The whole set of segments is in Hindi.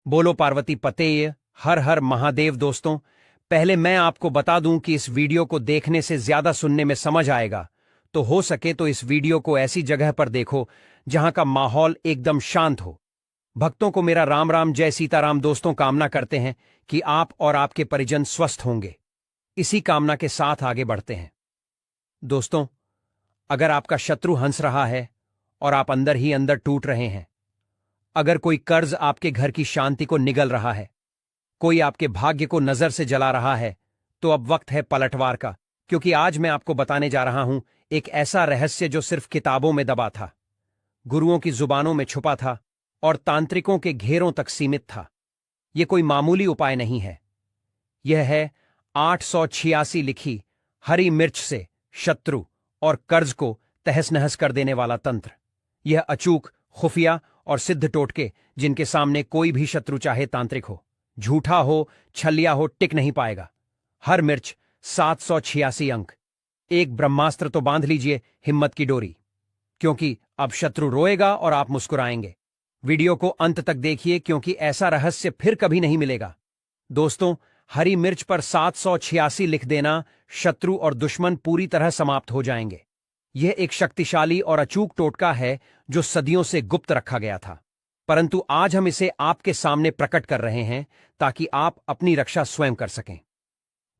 बोलो पार्वती पतेय, हर हर महादेव। दोस्तों, पहले मैं आपको बता दूं कि इस वीडियो को देखने से ज्यादा सुनने में समझ आएगा, तो हो सके तो इस वीडियो को ऐसी जगह पर देखो जहां का माहौल एकदम शांत हो। भक्तों को मेरा राम राम, जय सीताराम। दोस्तों, कामना करते हैं कि आप और आपके परिजन स्वस्थ होंगे। इसी कामना के साथ आगे बढ़ते हैं। दोस्तों, अगर आपका शत्रु हंस रहा है और आप अंदर ही अंदर टूट रहे हैं, अगर कोई कर्ज आपके घर की शांति को निगल रहा है, कोई आपके भाग्य को नजर से जला रहा है, तो अब वक्त है पलटवार का। क्योंकि आज मैं आपको बताने जा रहा हूं एक ऐसा रहस्य जो सिर्फ किताबों में दबा था, गुरुओं की जुबानों में छुपा था और तांत्रिकों के घेरों तक सीमित था। यह कोई मामूली उपाय नहीं है। यह है 886 लिखी हरी मिर्च से शत्रु और कर्ज को तहस नहस कर देने वाला तंत्र। यह अचूक, खुफिया और सिद्ध टोटके जिनके सामने कोई भी शत्रु, चाहे तांत्रिक हो, झूठा हो, छलिया हो, टिक नहीं पाएगा। हर मिर्च 786 अंक। एक ब्रह्मास्त्र तो बांध लीजिए हिम्मत की डोरी, क्योंकि अब शत्रु रोएगा और आप मुस्कुराएंगे। वीडियो को अंत तक देखिए, क्योंकि ऐसा रहस्य फिर कभी नहीं मिलेगा। दोस्तों, हरी मिर्च पर 786 लिख देना, शत्रु और दुश्मन पूरी तरह समाप्त हो जाएंगे। यह एक शक्तिशाली और अचूक टोटका है जो सदियों से गुप्त रखा गया था, परंतु आज हम इसे आपके सामने प्रकट कर रहे हैं ताकि आप अपनी रक्षा स्वयं कर सकें।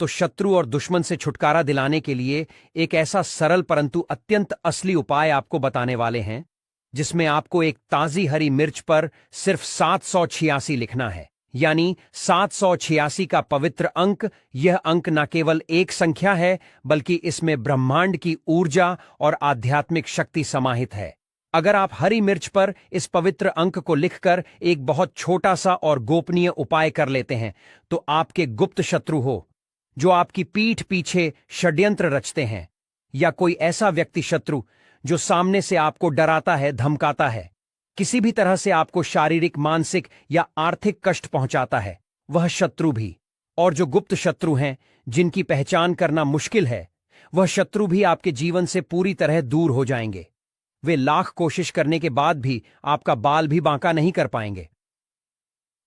तो शत्रु और दुश्मन से छुटकारा दिलाने के लिए एक ऐसा सरल परंतु अत्यंत असली उपाय आपको बताने वाले हैं, जिसमें आपको एक ताजी हरी मिर्च पर सिर्फ 786 लिखना है, यानी 786 का पवित्र अंक। यह अंक न केवल एक संख्या है, बल्कि इसमें ब्रह्मांड की ऊर्जा और आध्यात्मिक शक्ति समाहित है। अगर आप हरी मिर्च पर इस पवित्र अंक को लिखकर एक बहुत छोटा सा और गोपनीय उपाय कर लेते हैं, तो आपके गुप्त शत्रु हो, जो आपकी पीठ पीछे षड्यंत्र रचते हैं, या कोई ऐसा व्यक्ति शत्रु जो सामने से आपको डराता है, धमकाता है, किसी भी तरह से आपको शारीरिक, मानसिक या आर्थिक कष्ट पहुंचाता है, वह शत्रु भी, और जो गुप्त शत्रु हैं जिनकी पहचान करना मुश्किल है, वह शत्रु भी आपके जीवन से पूरी तरह दूर हो जाएंगे। वे लाख कोशिश करने के बाद भी आपका बाल भी बांका नहीं कर पाएंगे।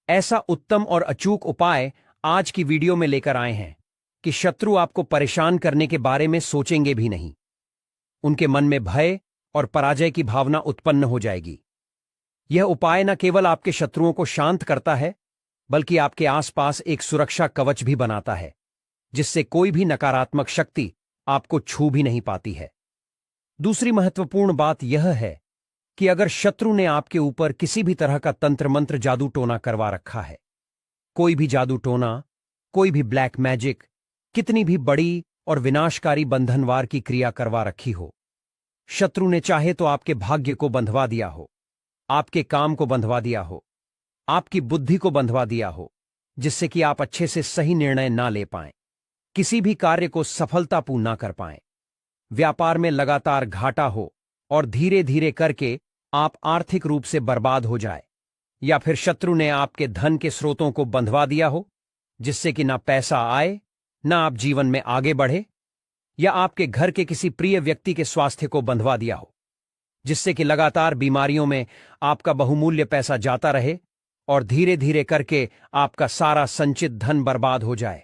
ऐसा उत्तम और अचूक उपाय आज की वीडियो में लेकर आए हैं कि शत्रु आपको परेशान करने के बारे में सोचेंगे भी नहीं। उनके मन में भय और पराजय की भावना उत्पन्न हो जाएगी। यह उपाय न केवल आपके शत्रुओं को शांत करता है, बल्कि आपके आसपास एक सुरक्षा कवच भी बनाता है, जिससे कोई भी नकारात्मक शक्ति आपको छू भी नहीं पाती है। दूसरी महत्वपूर्ण बात यह है कि अगर शत्रु ने आपके ऊपर किसी भी तरह का तंत्र मंत्र, जादू टोना करवा रखा है, कोई भी जादू टोना, कोई भी ब्लैक मैजिक, कितनी भी बड़ी और विनाशकारी बंधनवार की क्रिया करवा रखी हो, शत्रु ने चाहे तो आपके भाग्य को बंधवा दिया हो, आपके काम को बंधवा दिया हो, आपकी बुद्धि को बंधवा दिया हो, जिससे कि आप अच्छे से सही निर्णय ना ले पाएं, किसी भी कार्य को सफलतापूर्ण ना कर पाएं, व्यापार में लगातार घाटा हो और धीरे धीरे करके आप आर्थिक रूप से बर्बाद हो जाए, या फिर शत्रु ने आपके धन के स्रोतों को बंधवा दिया हो, जिससे कि ना पैसा आए, ना आप जीवन में आगे बढ़े, या आपके घर के किसी प्रिय व्यक्ति के स्वास्थ्य को बंधवा दिया हो, जिससे कि लगातार बीमारियों में आपका बहुमूल्य पैसा जाता रहे और धीरे धीरे करके आपका सारा संचित धन बर्बाद हो जाए।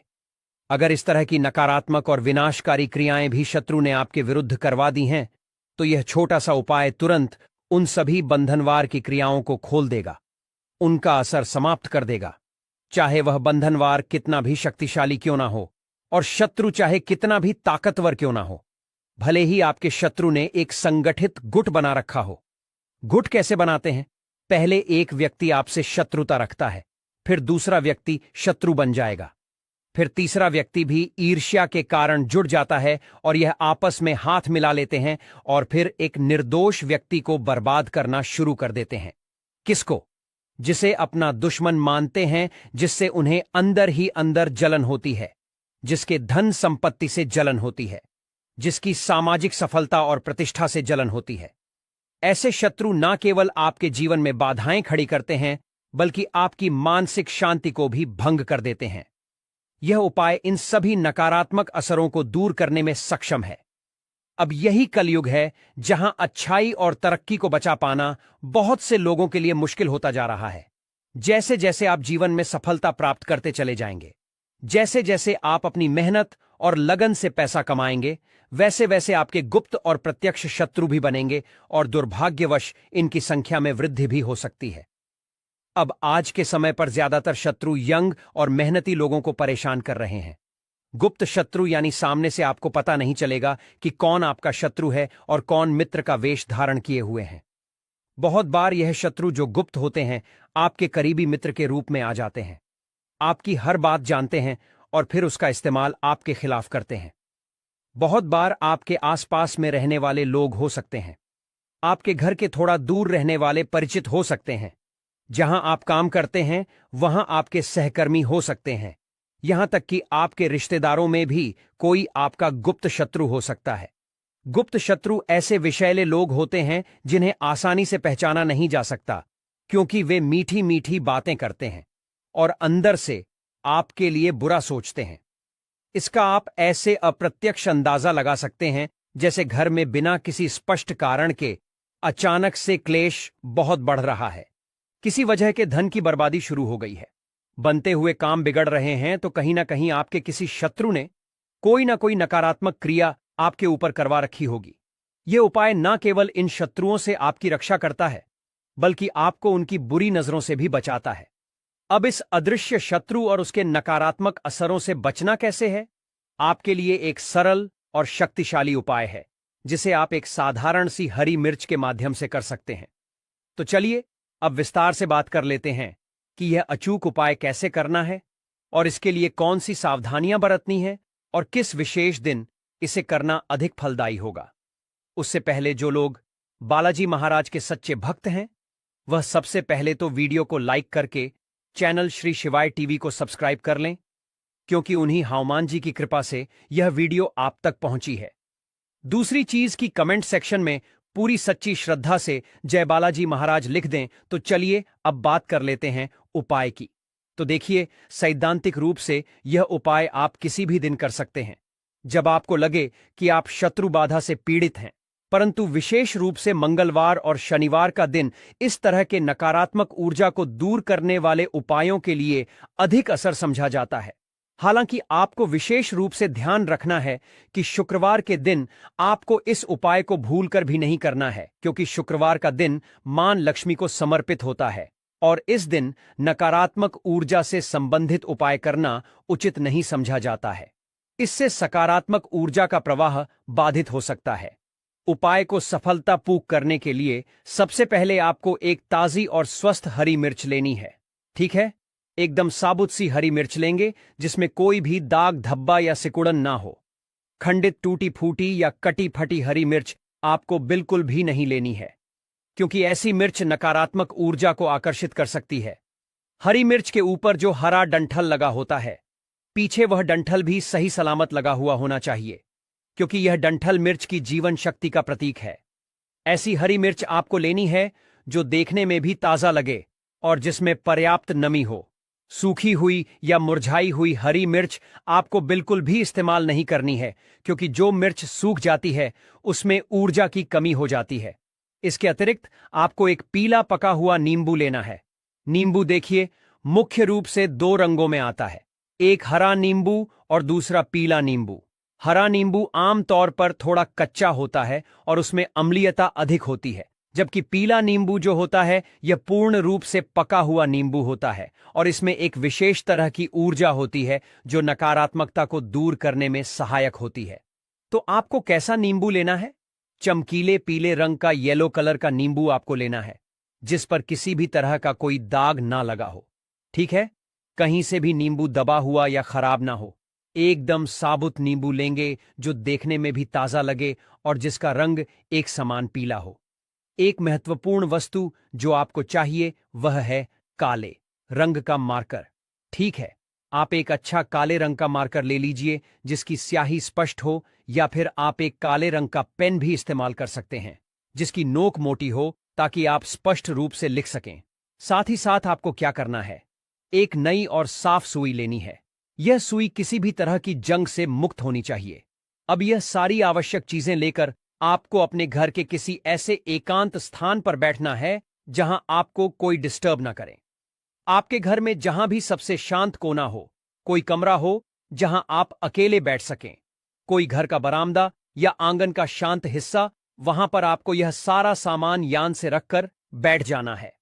अगर इस तरह की नकारात्मक और विनाशकारी क्रियाएं भी शत्रु ने आपके विरुद्ध करवा दी हैं, तो यह छोटा सा उपाय तुरंत उन सभी बंधनवार की क्रियाओं को खोल देगा, उनका असर समाप्त कर देगा। चाहे वह बंधनवार कितना भी शक्तिशाली क्यों ना हो और शत्रु चाहे कितना भी ताकतवर क्यों ना हो, भले ही आपके शत्रु ने एक संगठित गुट बना रखा हो। गुट कैसे बनाते हैं? पहले एक व्यक्ति आपसे शत्रुता रखता है, फिर दूसरा व्यक्ति शत्रु बन जाएगा, फिर तीसरा व्यक्ति भी ईर्ष्या के कारण जुड़ जाता है और यह आपस में हाथ मिला लेते हैं और फिर एक निर्दोष व्यक्ति को बर्बाद करना शुरू कर देते हैं। किसको? जिसे अपना दुश्मन मानते हैं, जिससे उन्हें अंदर ही अंदर जलन होती है, जिसके धन संपत्ति से जलन होती है, जिसकी सामाजिक सफलता और प्रतिष्ठा से जलन होती है। ऐसे शत्रु न केवल आपके जीवन में बाधाएं खड़ी करते हैं, बल्कि आपकी मानसिक शांति को भी भंग कर देते हैं। यह उपाय इन सभी नकारात्मक असरों को दूर करने में सक्षम है। अब यही कलयुग है जहां अच्छाई और तरक्की को बचा पाना बहुत से लोगों के लिए मुश्किल होता जा रहा है। जैसे जैसे आप जीवन में सफलता प्राप्त करते चले जाएंगे, जैसे जैसे आप अपनी मेहनत और लगन से पैसा कमाएंगे, वैसे वैसे आपके गुप्त और प्रत्यक्ष शत्रु भी बनेंगे और दुर्भाग्यवश इनकी संख्या में वृद्धि भी हो सकती है। अब आज के समय पर ज्यादातर शत्रु यंग और मेहनती लोगों को परेशान कर रहे हैं। गुप्त शत्रु यानी सामने से आपको पता नहीं चलेगा कि कौन आपका शत्रु है और कौन मित्र का वेश धारण किए हुए हैं। बहुत बार यह शत्रु जो गुप्त होते हैं आपके करीबी मित्र के रूप में आ जाते हैं, आपकी हर बात जानते हैं और फिर उसका इस्तेमाल आपके खिलाफ करते हैं। बहुत बार आपके आसपास में रहने वाले लोग हो सकते हैं, आपके घर के थोड़ा दूर रहने वाले परिचित हो सकते हैं, जहां आप काम करते हैं वहां आपके सहकर्मी हो सकते हैं, यहां तक कि आपके रिश्तेदारों में भी कोई आपका गुप्त शत्रु हो सकता है। गुप्त शत्रु ऐसे विषैले लोग होते हैं जिन्हें आसानी से पहचाना नहीं जा सकता, क्योंकि वे मीठी मीठी बातें करते हैं और अंदर से आपके लिए बुरा सोचते हैं। इसका आप ऐसे अप्रत्यक्ष अंदाजा लगा सकते हैं जैसे घर में बिना किसी स्पष्ट कारण के अचानक से क्लेश बहुत बढ़ रहा है, किसी वजह के धन की बर्बादी शुरू हो गई है, बनते हुए काम बिगड़ रहे हैं, तो कहीं ना कहीं आपके किसी शत्रु ने कोई ना कोई नकारात्मक क्रिया आपके ऊपर करवा रखी होगी। यह उपाय न केवल इन शत्रुओं से आपकी रक्षा करता है, बल्कि आपको उनकी बुरी नजरों से भी बचाता है। अब इस अदृश्य शत्रु और उसके नकारात्मक असरों से बचना कैसे है? आपके लिए एक सरल और शक्तिशाली उपाय है, जिसे आप एक साधारण सी हरी मिर्च के माध्यम से कर सकते हैं। तो चलिए अब विस्तार से बात कर लेते हैं कि यह अचूक उपाय कैसे करना है और इसके लिए कौन सी सावधानियां बरतनी है और किस विशेष दिन इसे करना अधिक फलदायी होगा। उससे पहले जो लोग बालाजी महाराज के सच्चे भक्त हैं, वह सबसे पहले तो वीडियो को लाइक करके चैनल श्री शिवाय टीवी को सब्सक्राइब कर लें, क्योंकि उन्हीं हनुमान जी की कृपा से यह वीडियो आप तक पहुंची है। दूसरी चीज कि कमेंट सेक्शन में पूरी सच्ची श्रद्धा से जय बालाजी महाराज लिख दें। तो चलिए अब बात कर लेते हैं उपाय की। तो देखिए, सैद्धांतिक रूप से यह उपाय आप किसी भी दिन कर सकते हैं जब आपको लगे कि आप शत्रु बाधा से पीड़ित हैं, परंतु विशेष रूप से मंगलवार और शनिवार का दिन इस तरह के नकारात्मक ऊर्जा को दूर करने वाले उपायों के लिए अधिक असर समझा जाता है। हालांकि आपको विशेष रूप से ध्यान रखना है कि शुक्रवार के दिन आपको इस उपाय को भूलकर भी नहीं करना है, क्योंकि शुक्रवार का दिन मां लक्ष्मी को समर्पित होता है और इस दिन नकारात्मक ऊर्जा से संबंधित उपाय करना उचित नहीं समझा जाता है। इससे सकारात्मक ऊर्जा का प्रवाह बाधित हो सकता है। उपाय को सफलतापूर्वक करने के लिए सबसे पहले आपको एक ताजी और स्वस्थ हरी मिर्च लेनी है। ठीक है, एकदम साबुत सी हरी मिर्च लेंगे जिसमें कोई भी दाग, धब्बा या सिकुड़न ना हो। खंडित, टूटी फूटी या कटी फटी हरी मिर्च आपको बिल्कुल भी नहीं लेनी है, क्योंकि ऐसी मिर्च नकारात्मक ऊर्जा को आकर्षित कर सकती है। हरी मिर्च के ऊपर जो हरा डंठल लगा होता है, पीछे वह डंठल भी सही सलामत लगा हुआ होना चाहिए, क्योंकि यह डंठल मिर्च की जीवन शक्ति का प्रतीक है। ऐसी हरी मिर्च आपको लेनी है जो देखने में भी ताजा लगे और जिसमें पर्याप्त नमी हो। सूखी हुई या मुरझाई हुई हरी मिर्च आपको बिल्कुल भी इस्तेमाल नहीं करनी है, क्योंकि जो मिर्च सूख जाती है उसमें ऊर्जा की कमी हो जाती है। इसके अतिरिक्त आपको एक पीला पका हुआ नींबू लेना है। नींबू देखिए, मुख्य रूप से दो रंगों में आता है, एक हरा नींबू और दूसरा पीला नींबू। हरा नींबू आमतौर पर थोड़ा कच्चा होता है और उसमें अम्लीयता अधिक होती है, जबकि पीला नींबू जो होता है यह पूर्ण रूप से पका हुआ नींबू होता है और इसमें एक विशेष तरह की ऊर्जा होती है जो नकारात्मकता को दूर करने में सहायक होती है। तो आपको कैसा नींबू लेना है? चमकीले पीले रंग का येलो कलर का नींबू आपको लेना है, जिस पर किसी भी तरह का कोई दाग ना लगा हो। ठीक है, कहीं से भी नींबू दबा हुआ या खराब ना हो। एकदम साबुत नींबू लेंगे जो देखने में भी ताजा लगे और जिसका रंग एक समान पीला हो। एक महत्वपूर्ण वस्तु जो आपको चाहिए वह है काले रंग का मार्कर। ठीक है, आप एक अच्छा काले रंग का मार्कर ले लीजिए जिसकी स्याही स्पष्ट हो, या फिर आप एक काले रंग का पेन भी इस्तेमाल कर सकते हैं जिसकी नोक मोटी हो, ताकि आप स्पष्ट रूप से लिख सकें। साथ ही साथ आपको क्या करना है, एक नई और साफ सुई लेनी है। यह सुई किसी भी तरह की जंग से मुक्त होनी चाहिए। अब यह सारी आवश्यक चीजें लेकर आपको अपने घर के किसी ऐसे एकांत स्थान पर बैठना है जहां आपको कोई डिस्टर्ब ना करे। आपके घर में जहां भी सबसे शांत कोना हो, कोई कमरा हो जहां आप अकेले बैठ सकें, कोई घर का बरामदा या आंगन का शांत हिस्सा, वहां पर आपको यह सारा सामान यान से रखकर बैठ जाना है।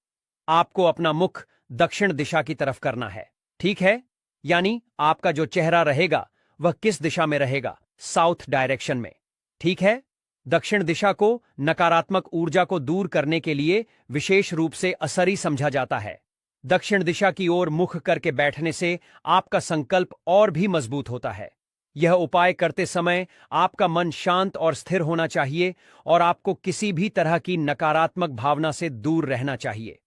आपको अपना मुख दक्षिण दिशा की तरफ करना है, ठीक है? यानी आपका जो चेहरा रहेगा वह किस दिशा में रहेगा? साउथ डायरेक्शन में, ठीक है? दक्षिण दिशा को नकारात्मक ऊर्जा को दूर करने के लिए विशेष रूप से असरी समझा जाता है। दक्षिण दिशा की ओर मुख करके बैठने से आपका संकल्प और भी मजबूत होता है। यह उपाय करते समय आपका मन शांत और स्थिर होना चाहिए और आपको किसी भी तरह की नकारात्मक भावना से दूर रहना चाहिए।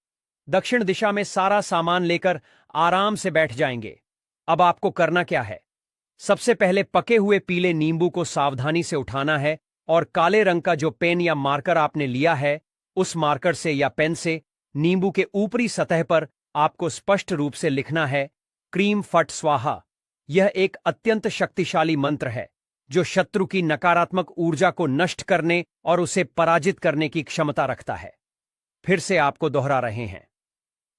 दक्षिण दिशा में सारा सामान लेकर आराम से बैठ जाएंगे। अब आपको करना क्या है? सबसे पहले पके हुए पीले नींबू को सावधानी से उठाना है और काले रंग का जो पेन या मार्कर आपने लिया है, उस मार्कर से या पेन से नींबू के ऊपरी सतह पर आपको स्पष्ट रूप से लिखना है, क्रीम फट स्वाहा। यह एक अत्यंत शक्तिशाली मंत्र है जो शत्रु की नकारात्मक ऊर्जा को नष्ट करने और उसे पराजित करने की क्षमता रखता है। फिर से आपको दोहरा रहे हैं।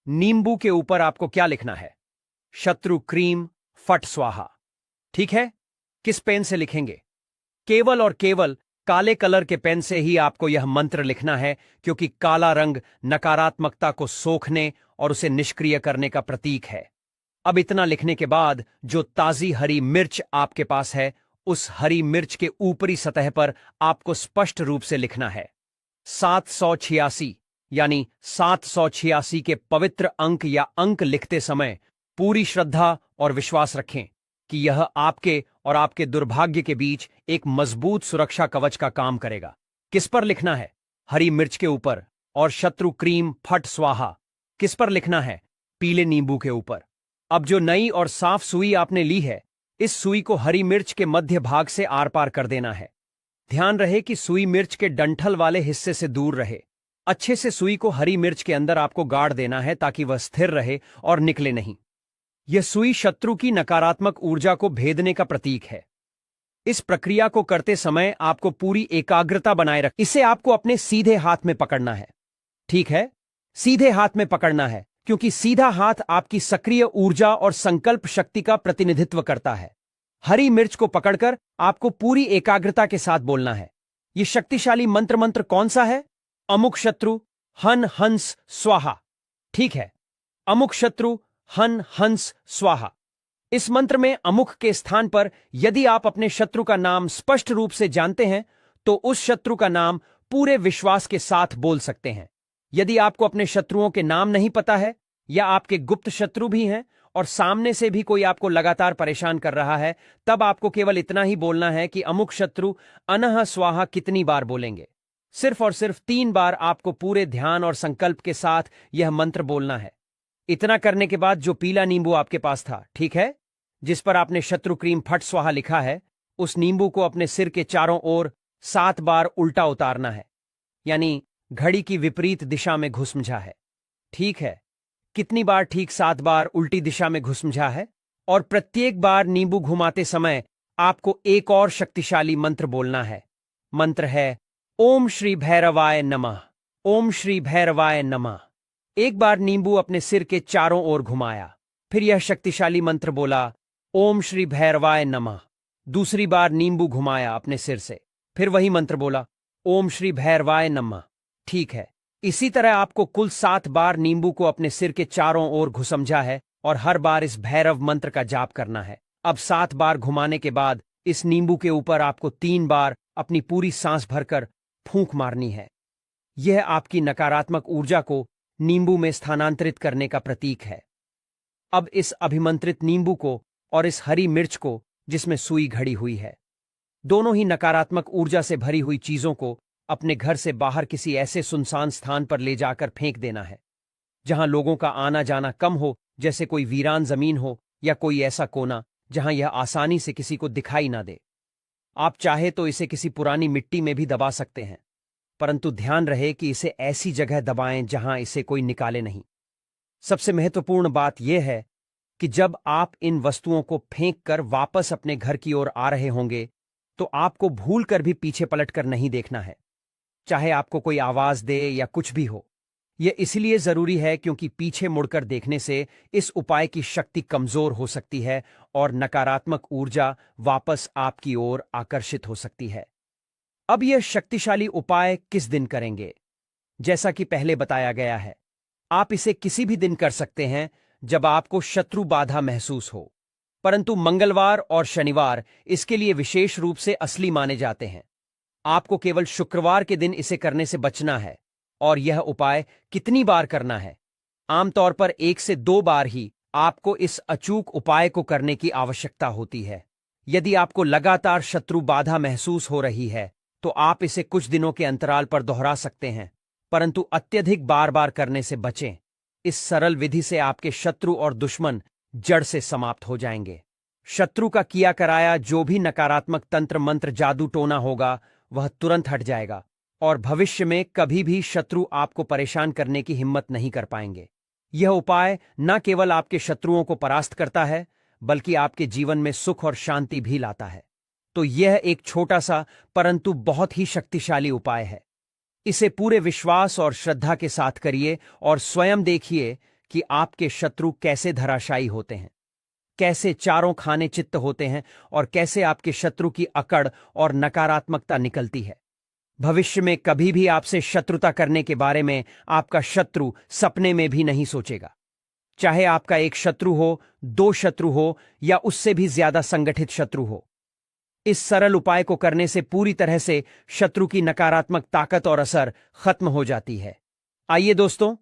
नींबू के ऊपर आपको क्या लिखना है? शत्रु क्रीम फट स्वाहा, ठीक है? किस पेन से लिखेंगे? केवल और केवल काले कलर के पेन से ही आपको यह मंत्र लिखना है, क्योंकि काला रंग नकारात्मकता को सोखने और उसे निष्क्रिय करने का प्रतीक है। अब इतना लिखने के बाद जो ताजी हरी मिर्च आपके पास है, उस हरी मिर्च के ऊपरी सतह पर आपको स्पष्ट रूप से लिखना है 786, यानी 786 के पवित्र अंक या अंक लिखते समय पूरी श्रद्धा और विश्वास रखें कि यह आपके और आपके दुर्भाग्य के बीच एक मजबूत सुरक्षा कवच का काम करेगा। किस पर लिखना है? हरी मिर्च के ऊपर। और शत्रु क्रीम फट स्वाहा किस पर लिखना है? पीले नींबू के ऊपर। अब जो नई और साफ सुई आपने ली है, इस सुई को हरी मिर्च के मध्य भाग से आर पार कर देना है। ध्यान रहे कि सुई मिर्च के डंठल वाले हिस्से से दूर रहे। अच्छे से सुई को हरी मिर्च के अंदर आपको गाड़ देना है ताकि वह स्थिर रहे और निकले नहीं। यह सुई शत्रु की नकारात्मक ऊर्जा को भेदने का प्रतीक है। इस प्रक्रिया को करते समय आपको पूरी एकाग्रता बनाए रख। इसे आपको अपने सीधे हाथ में पकड़ना है, ठीक है? सीधे हाथ में पकड़ना है, क्योंकि सीधा हाथ आपकी सक्रिय ऊर्जा और संकल्प शक्ति का प्रतिनिधित्व करता है। हरी मिर्च को पकड़कर आपको पूरी एकाग्रता के साथ बोलना है। यह शक्तिशाली मंत्र कौन सा है? अमुक शत्रु हन हंस स्वाहा, ठीक है? अमुक शत्रु हन हंस स्वाहा। इस मंत्र में अमुक के स्थान पर यदि आप अपने शत्रु का नाम स्पष्ट रूप से जानते हैं तो उस शत्रु का नाम पूरे विश्वास के साथ बोल सकते हैं। यदि आपको अपने शत्रुओं के नाम नहीं पता है या आपके गुप्त शत्रु भी हैं और सामने से भी कोई आपको लगातार परेशान कर रहा है, तब आपको केवल इतना ही बोलना है कि अमुक शत्रु अनह स्वाहा कितनी बार बोलेंगे? सिर्फ और सिर्फ 3 बार आपको पूरे ध्यान और संकल्प के साथ यह मंत्र बोलना है। इतना करने के बाद जो पीला नींबू आपके पास था, ठीक है, जिस पर आपने शत्रु क्रीम फट स्वाहा लिखा है, उस नींबू को अपने सिर के चारों ओर 7 बार उल्टा उतारना है, यानी घड़ी की विपरीत दिशा में घुसमझा है, ठीक है? कितनी बार? ठीक 7 बार उल्टी दिशा में घुसमझा है। और प्रत्येक बार नींबू घुमाते समय आपको एक और शक्तिशाली मंत्र बोलना है। मंत्र है ओम श्री भैरवाय नमः। ओम श्री भैरवाय नमः। एक बार नींबू अपने सिर के चारों ओर घुमाया, फिर यह शक्तिशाली मंत्र बोला ओम श्री भैरवाय नमः। दूसरी बार नींबू घुमाया अपने सिर से, फिर वही मंत्र बोला ओम श्री भैरवाय नमः, ठीक है? इसी तरह आपको कुल 7 बार नींबू को अपने सिर के चारों ओर घुसमझा है और हर बार इस भैरव मंत्र का जाप करना है। अब 7 बार घुमाने के बाद इस नींबू के ऊपर आपको 3 बार अपनी पूरी सांस भरकर फूंक मारनी है। यह आपकी नकारात्मक ऊर्जा को नींबू में स्थानांतरित करने का प्रतीक है। अब इस अभिमंत्रित नींबू को और इस हरी मिर्च को, जिसमें सुई घड़ी हुई है, दोनों ही नकारात्मक ऊर्जा से भरी हुई चीजों को अपने घर से बाहर किसी ऐसे सुनसान स्थान पर ले जाकर फेंक देना है जहां लोगों का आना जाना कम हो, जैसे कोई वीरान जमीन हो या कोई ऐसा कोना जहां यह आसानी से किसी को दिखाई ना दे। आप चाहे तो इसे किसी पुरानी मिट्टी में भी दबा सकते हैं, परंतु ध्यान रहे कि इसे ऐसी जगह दबाएं जहां इसे कोई निकाले नहीं। सबसे महत्वपूर्ण बात यह है कि जब आप इन वस्तुओं को फेंक कर वापस अपने घर की ओर आ रहे होंगे तो आपको भूल कर भी पीछे पलट कर नहीं देखना है। चाहे आपको कोई आवाज दे या कुछ भी हो, यह इसलिए जरूरी है क्योंकि पीछे मुड़कर देखने से इस उपाय की शक्ति कमजोर हो सकती है और नकारात्मक ऊर्जा वापस आपकी ओर आकर्षित हो सकती है। अब यह शक्तिशाली उपाय किस दिन करेंगे? जैसा कि पहले बताया गया है, आप इसे किसी भी दिन कर सकते हैं जब आपको शत्रु बाधा महसूस हो, परंतु मंगलवार और शनिवार इसके लिए विशेष रूप से असली माने जाते हैं। आपको केवल शुक्रवार के दिन इसे करने से बचना है। और यह उपाय कितनी बार करना है? आमतौर पर 1 से 2 बार ही आपको इस अचूक उपाय को करने की आवश्यकता होती है। यदि आपको लगातार शत्रु बाधा महसूस हो रही है तो आप इसे कुछ दिनों के अंतराल पर दोहरा सकते हैं, परंतु अत्यधिक बार बार करने से बचें। इस सरल विधि से आपके शत्रु और दुश्मन जड़ से समाप्त हो जाएंगे। शत्रु का किया कराया जो भी नकारात्मक तंत्र मंत्र जादू टोना होगा वह तुरंत हट जाएगा और भविष्य में कभी भी शत्रु आपको परेशान करने की हिम्मत नहीं कर पाएंगे। यह उपाय न केवल आपके शत्रुओं को परास्त करता है बल्कि आपके जीवन में सुख और शांति भी लाता है। तो यह एक छोटा सा परंतु बहुत ही शक्तिशाली उपाय है। इसे पूरे विश्वास और श्रद्धा के साथ करिए और स्वयं देखिए कि आपके शत्रु कैसे धराशायी होते हैं, कैसे चारों खाने चित्त होते हैं और कैसे आपके शत्रु की अकड़ और नकारात्मकता निकलती है। भविष्य में कभी भी आपसे शत्रुता करने के बारे में आपका शत्रु सपने में भी नहीं सोचेगा। चाहे आपका एक शत्रु हो, 2 शत्रु हो या उससे भी ज्यादा संगठित शत्रु हो। इस सरल उपाय को करने से पूरी तरह से शत्रु की नकारात्मक ताकत और असर खत्म हो जाती है। आइए दोस्तों,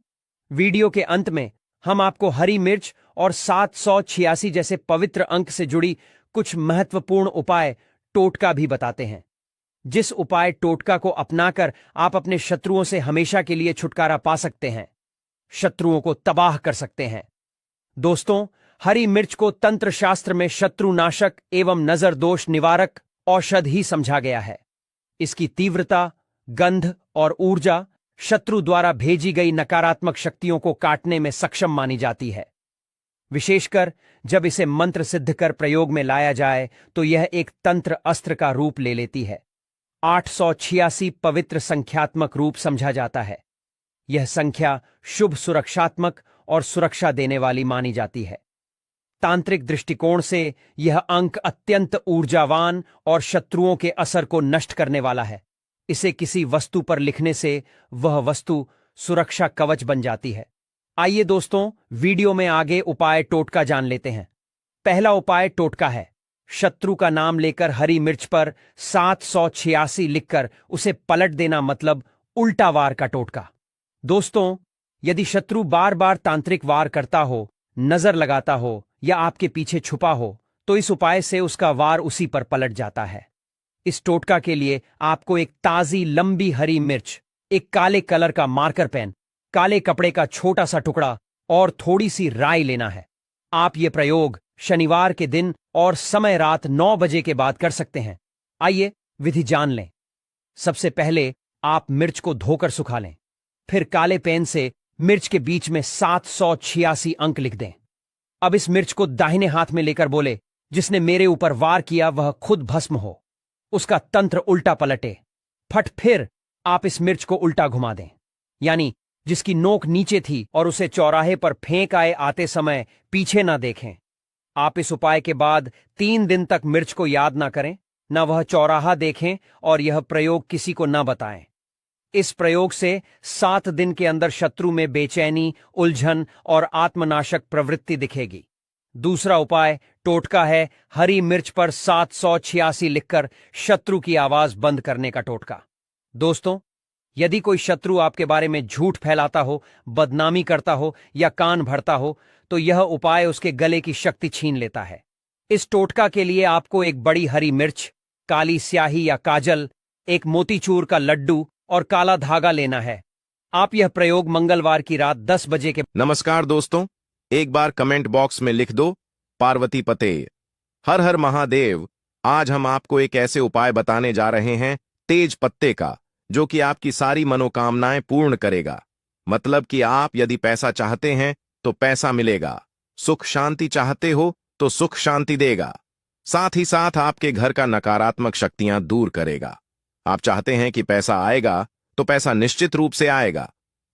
वीडियो के अंत में हम आपको हरी मिर्च और 786 जैसे पवित्र अंक से जुड़ी कुछ महत्वपूर्ण उपाय टोटका भी बताते हैं। जिस उपाय टोटका को अपनाकर आप अपने शत्रुओं से हमेशा के लिए छुटकारा पा सकते हैं, शत्रुओं को तबाह कर सकते हैं। दोस्तों, हरी मिर्च को तंत्र शास्त्र में शत्रुनाशक एवं नजर दोष निवारक औषध ही समझा गया है। इसकी तीव्रता, गंध और ऊर्जा शत्रु द्वारा भेजी गई नकारात्मक शक्तियों को काटने में सक्षम मानी जाती है। विशेषकर जब इसे मंत्र सिद्ध कर प्रयोग में लाया जाए तो यह एक तंत्र अस्त्र का रूप ले लेती है। 886 पवित्र संख्यात्मक रूप समझा जाता है। यह संख्या शुभ, सुरक्षात्मक और सुरक्षा देने वाली मानी जाती है। तांत्रिक दृष्टिकोण से यह अंक अत्यंत ऊर्जावान और शत्रुओं के असर को नष्ट करने वाला है। इसे किसी वस्तु पर लिखने से वह वस्तु सुरक्षा कवच बन जाती है। आइए दोस्तों, वीडियो में आगे उपाय टोटका जान लेते हैं। पहला उपाय टोटका है। शत्रु का नाम लेकर हरी मिर्च पर 786 लिखकर उसे पलट देना, मतलब उल्टा वार का टोटका। दोस्तों, यदि शत्रु बार बार तांत्रिक वार करता हो, नजर लगाता हो या आपके पीछे छुपा हो तो इस उपाय से उसका वार उसी पर पलट जाता है। इस टोटका के लिए आपको एक ताजी लंबी हरी मिर्च, एक काले कलर का मार्कर पेन, काले कपड़े का छोटा सा टुकड़ा और थोड़ी सी राई लेना है। आप ये प्रयोग शनिवार के दिन और समय रात 9 बजे के बाद कर सकते हैं। आइए विधि जान लें। सबसे पहले आप मिर्च को धोकर सुखा लें, फिर काले पेन से मिर्च के बीच में 786 अंक लिख दें। अब इस मिर्च को दाहिने हाथ में लेकर बोले, जिसने मेरे ऊपर वार किया वह खुद भस्म हो, उसका तंत्र उल्टा पलटे। फट फिर आप इस मिर्च को उल्टा घुमा दें, यानी जिसकी नोक नीचे थी और उसे चौराहे पर फेंक आए आते समय पीछे ना देखें। आप इस उपाय के बाद 3 दिन तक मिर्च को याद ना करें, ना वह चौराहा देखें और यह प्रयोग किसी को ना बताएं। इस प्रयोग से 7 दिन के अंदर शत्रु में बेचैनी, उलझन और आत्मनाशक प्रवृत्ति दिखेगी। दूसरा उपाय टोटका है हरी मिर्च पर 786 लिखकर शत्रु की आवाज बंद करने का टोटका। दोस्तों, यदि कोई शत्रु आपके बारे में झूठ फैलाता हो, बदनामी करता हो या कान भरता हो तो यह उपाय उसके गले की शक्ति छीन लेता है। इस टोटका के लिए आपको एक बड़ी हरी मिर्च, काली स्याही या काजल, एक मोतीचूर का लड्डू और काला धागा लेना है। आप यह प्रयोग मंगलवार की रात 10 बजे के। नमस्कार दोस्तों, एक बार कमेंट बॉक्स में लिख दो पार्वती पते। हर हर महादेव। आज हम आपको एक ऐसे उपाय बताने जा रहे हैं तेज पत्ते का, जो कि आपकी सारी मनोकामनाएं पूर्ण करेगा। मतलब कि आप यदि पैसा चाहते हैं तो पैसा मिलेगा, सुख शांति चाहते हो तो सुख शांति देगा, साथ ही साथ आपके घर का नकारात्मक शक्तियां दूर करेगा। आप चाहते हैं कि पैसा आएगा तो पैसा निश्चित रूप से आएगा।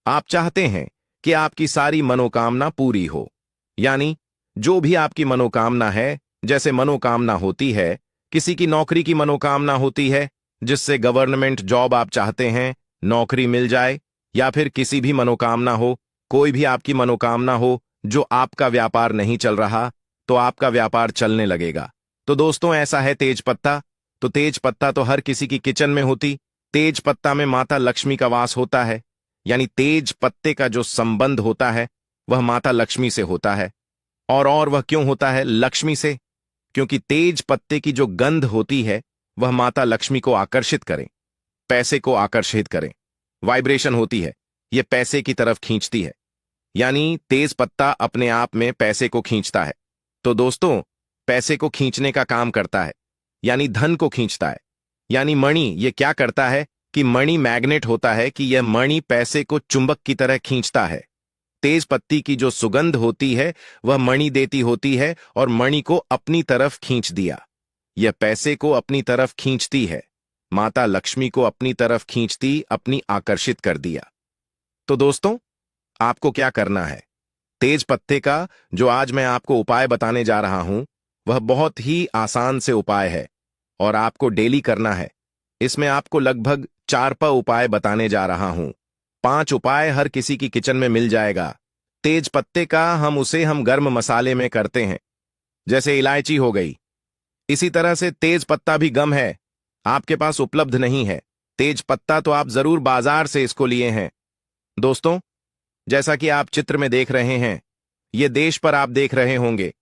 आप चाहते हैं कि आपकी सारी मनोकामना पूरी हो, यानी जो भी आपकी मनोकामना है, जैसे मनोकामना होती है, किसी की नौकरी की मनोकामना होती है, जिससे गवर्नमेंट जॉब आप चाहते हैं, नौकरी मिल जाए, या फिर किसी भी मनोकामना हो, कोई भी आपकी मनोकामना हो, जो आपका व्यापार नहीं चल रहा, तो आपका व्यापार चलने लगेगा। तो दोस्तों, ऐसा है तेज पत्ता। तो तेज पत्ता तो हर किसी की किचन में होती। तेज पत्ता में माता लक्ष्मी का वास होता है, यानी तेज पत्ते का जो संबंध होता है वह माता लक्ष्मी से होता है। और वह क्यों होता है लक्ष्मी से? क्योंकि तेज पत्ते की जो गंध होती है वह माता लक्ष्मी को आकर्षित करे, पैसे को आकर्षित करे। वाइब्रेशन होती है, यह पैसे की तरफ खींचती है, यानी तेज पत्ता अपने आप में पैसे को खींचता है। तो दोस्तों, पैसे को खींचने का काम करता है, यानी धन को खींचता है। यानी मणि ये क्या करता है कि मणि मैग्नेट होता है, कि यह मणि पैसे को चुंबक की तरह खींचता है। तेज पत्ती की जो सुगंध होती है वह मणि देती होती है और मणि को अपनी तरफ खींच दिया। यह पैसे को अपनी तरफ खींचती है, माता लक्ष्मी को अपनी तरफ खींचती, अपनी आकर्षित कर दिया। तो दोस्तों, आपको क्या करना है? तेज पत्ते का जो आज मैं आपको उपाय बताने जा रहा हूं, वह बहुत ही आसान से उपाय है और आपको डेली करना है। इसमें आपको लगभग 4 उपाय बताने जा रहा हूं। 5 उपाय हर किसी की किचन में मिल जाएगा। तेज पत्ते का हम गर्म मसाले में करते हैं, जैसे इलायची हो गई। इसी तरह से तेज पत्ता भी गम है, आपके पास उपलब्ध नहीं है। तेज पत्ता तो आप जरूर बाजार से इसको लिए हैं। दोस्तों, जैसा कि आप चित्र में देख रहे हैं, ये देश पर आप देख रहे होंगे,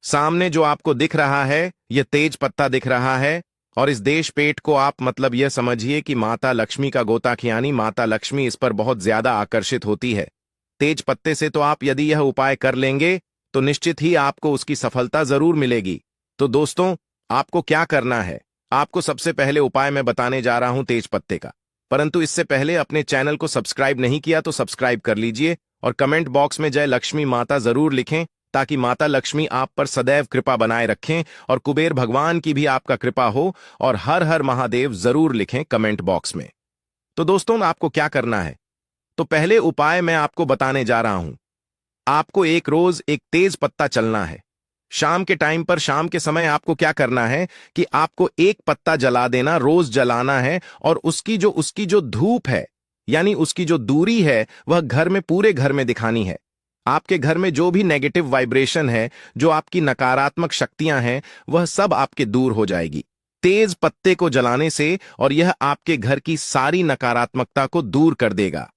सामने जो आपको दिख रहा है यह तेज पत्ता दिख रहा है। और इस देश पेट को आप मतलब यह समझिए कि माता लक्ष्मी का गोताखियानी, माता लक्ष्मी इस पर बहुत ज्यादा आकर्षित होती है। तेज पत्ते से तो आप यदि यह उपाय कर लेंगे तो निश्चित ही आपको उसकी सफलता जरूर मिलेगी। तो दोस्तों, आपको क्या करना है? आपको सबसे पहले उपाय मैं बताने जा रहा हूं तेज पत्ते का, परंतु इससे पहले अपने चैनल को सब्सक्राइब नहीं किया तो सब्सक्राइब कर लीजिए और कमेंट बॉक्स में जय लक्ष्मी माता जरूर लिखें, ताकि माता लक्ष्मी आप पर सदैव कृपा बनाए रखें और कुबेर भगवान की भी आपका कृपा हो। और हर हर महादेव जरूर लिखें कमेंट बॉक्स में। तो दोस्तों, आपको क्या करना है? तो पहले उपाय मैं आपको बताने जा रहा हूं। आपको एक रोज एक तेज पत्ता चलना है। शाम के टाइम पर, शाम के समय आपको क्या करना है कि आपको एक पत्ता जला देना, रोज जलाना है। और उसकी जो धूप है, यानी उसकी जो दूरी है, वह घर में, पूरे घर में दिखानी है। आपके घर में जो भी नेगेटिव वाइब्रेशन है, जो आपकी नकारात्मक शक्तियां हैं, वह सब आपके दूर हो जाएगी तेज पत्ते को जलाने से। और यह आपके घर की सारी नकारात्मकता को दूर कर देगा।